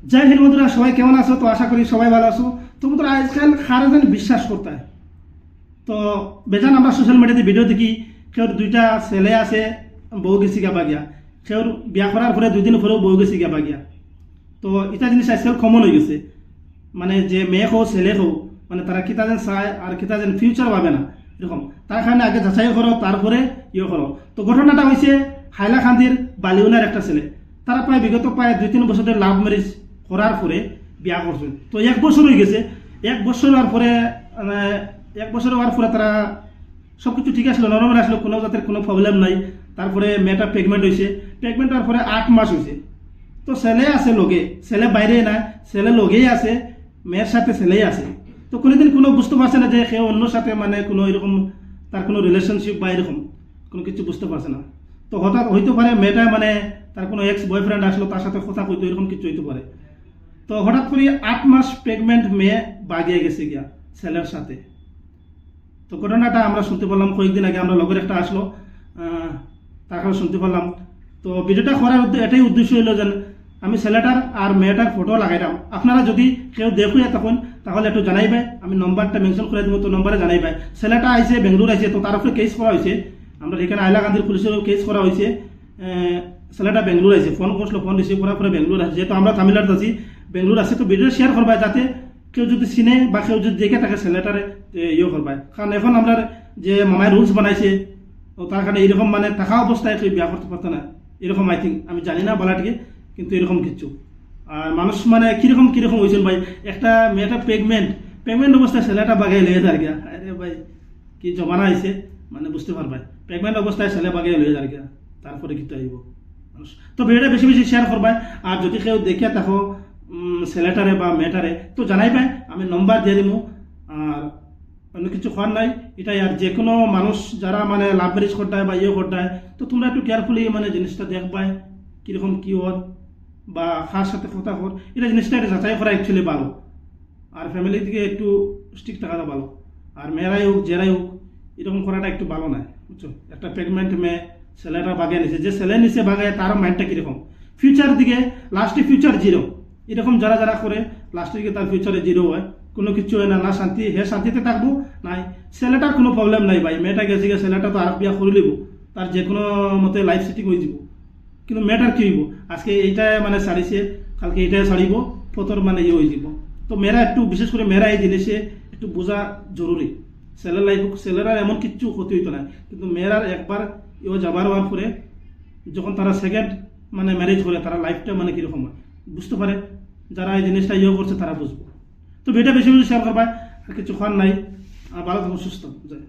জয় হিন্দ বন্ধুরা, সবাই কেমন আছো? তো আশা করি সবাই ভালো আছো। তো বন্ধুরা, আজকাল খারাজন বিশ্বাস করতে হয়। তো বেজান আমরা সোশ্যাল মিডিয়াতে ভিডিও দেখি, কেউ দুইটা ছেলে আছে, বউ গেছি গাবা গিয়া, কেউ বিয়া করার পরে 2 দিন পরেও বউ গেছি গাবা গিয়া। তো এটা জিনিস আজকাল কমন হয়ে গেছে। মানে যে মেয়ে হোক ছেলে হোক, মানে তারা কিতা যেন চায় আর কিতা যেন ফিউচার ভাবে না, এরকম। তার কারণে আগে যাচাই করো, তারপরে করো। তো ঘটনাটা হয়েছে হাইলাকান্দির বালিউনার একটা ছেলে। তারা বিগত 2-3 বছর ধরে লাভ ম্যারেজ করার পরে বিয়া করছে। তো 1 বছর হয়ে গেছে। 1 বছর হওয়ার পরে 1 বছর হওয়ার পরে তারা সব কিছু ঠিক আসলো, নরমাল আসলো, কোনো জাতের কোনো প্রবলেম নাই। তারপরে মেয়েটা প্রেগনেন্ট হয়েছে। প্রেগনেন্ট হওয়ার পরে 8 মাস হয়েছে। তো ছেলে আছে লগে, ছেলে বাইরে না, ছেলে লগেই আছে, মেয়ের সাথে ছেলেই আছে। তো কোনোদিন কোনো বুঝতে পারছে না যে সে অন্য সাথে মানে কোনো এরকম তার কোনো রিলেশনশিপ বা এরকম কোনো কিছু বুঝতে পারছে না। তো হঠাৎ হইতে পারে মেয়েটা মানে তার কোনো এক্স বয়ফ্রেন্ড আসলো, তার সাথে কথা কইতো, এরকম কিছু হইতে পারে। তো হঠাৎ করে 8 মাস প্রেগনেন্ট মেয়ে বাগিয়ে গেছে গিয়া ছেলের সাথে। তো ঘটনাটা আমরা শুনতে পারলাম কয়েকদিন আগে, আমরা লগের একটা আসলো, তারপরে শুনতে পারলাম। তো ভিডিওটা করার এটাই উদ্দেশ্য হলো যে আমি ছেলেটার আর মেয়েটার ফটো লাগাইলাম। আপনারা যদি কেউ দেখুয়া তখন তাহলে একটু জানাইবে, আমি নম্বরটা মেনশন করে দেবো। তো নম্বরে জানাইবে। ছেলেটা আইছে বেঙ্গলোর আইছে, তো তার উপরে কেস করা হয়েছে। আমরা এখানে হাইলাকান্দির পুলিশের কেস করা হয়েছে। ছেলেটা বেঙ্গলোর আইছে, ফোন করছিল, ফোন রিসিভ করার পরে বেঙ্গলোর আছে। যেহেতু আমরা তামিলনাড়ু আছি, বেঙ্গলোর আছে, তো ভিডিও শেয়ার করবা যাতে কেউ যদি চিনে বা কেউ যদি দেখে তাকে ছেলেটারে করবা। কারণ এখন আমরা যে মামায় রুলস বানাইছে, তো তার কারণে এরকম মানে থাকা অবস্থায় কেউ বিয়া করতে পারতো না, এরকম আই থিঙ্ক, আমি জানি না বলাটিকে, কিন্তু এরকম কিছু। আর মানুষ মানে কিরকম কিরকম হয়েছিল ভাই। একটা মেয়েটা প্রেগনেন্ট অবস্থায় ছেলেটা বাগাই লেগে যার গিয়া। আরে ভাই কি জমানা আইছে, মানে বুঝতে পারবাই। প্রেগনেন্ট অবস্থায় ছেলে বাগাই লেগে যার গিয়া, তারপরে কিন্তু আইব মানুষ। তো ভিডিওটা বেশি বেশি শেয়ার করবাই। আর যদি কেউ দেখে থাকো ছেলেটারে বা মেয়েটারে, তো জানাইবাই, আমি নম্বর দিয়ে দিব। আর অন্য কিছু হওয়ার নাই এটাই। আর যে কোনো মানুষ যারা মানে লাভ ম্যারেজ করতে বা করতে, তো তোমরা একটু কেয়ারফুলি মানে জিনিসটা দেখবাই, কীরকম কী ওর বা কার সাথে কথা হর, এটা জিনিসটা একটা যাচাই করা অ্যাকচুয়ালি ভালো। আর ফ্যামিলি থেকে একটু স্ট্রিক্ট থাকাটা ভালো। আর মেয়েরাই হোক জেরাই হোক, এরকম করাটা একটু ভালো নয়, বুঝছো। একটা প্রেগনেন্ট মেয়ে ছেলেটা বাগায় নিছে, যে ছেলে নিচে বাগায় তার মাইন্ডটা কীরকম, ফিউচার দিকে লাস্টে ফিউচার জিরো। এরকম যারা যারা করে লাস্টের দিকে তার ফিউচারে জিরো হয়, কোনো কিছু হয় না, না শান্তি, হে শান্তিতে থাকবো নাই। ছেলেটার কোনো প্রবলেম নাই ভাই, মেয়েটা গেছে গিয়ে, ছেলেটা তো আর বিয়া করে লিব, তার যে কোনো মতে লাইফ সেটিং হয়ে যাব। কিন্তু মেয়েটার কী হইব, আজকে এইটা মানে ছাড়িছে, কালকে এইটাই ছাড়িব, ফতর মানে হয়ে যাব। তো মেয়েরা একটু, বিশেষ করে মেয়েরা এই জিনিসে একটু বোঝা জরুরি। ছেলের লাইফ, ছেলেরা এমন কিচ্ছু ক্ষতি হইতো না, কিন্তু মেয়েরার একবার যাবার হওয়ার পরে যখন তারা সেকেন্ড মানে ম্যারেজ করে, তারা লাইফটা মানে কীরকম হয় বুঝতে পারে। যারা এই জিনিসটা করছে তারা বুঝবো। তো ভিডিওটা বেশি বেশি শেয়ার করবা। আর কিছু খাওয়ার নাই। আর ভালো থাকো, সুস্থ যায়।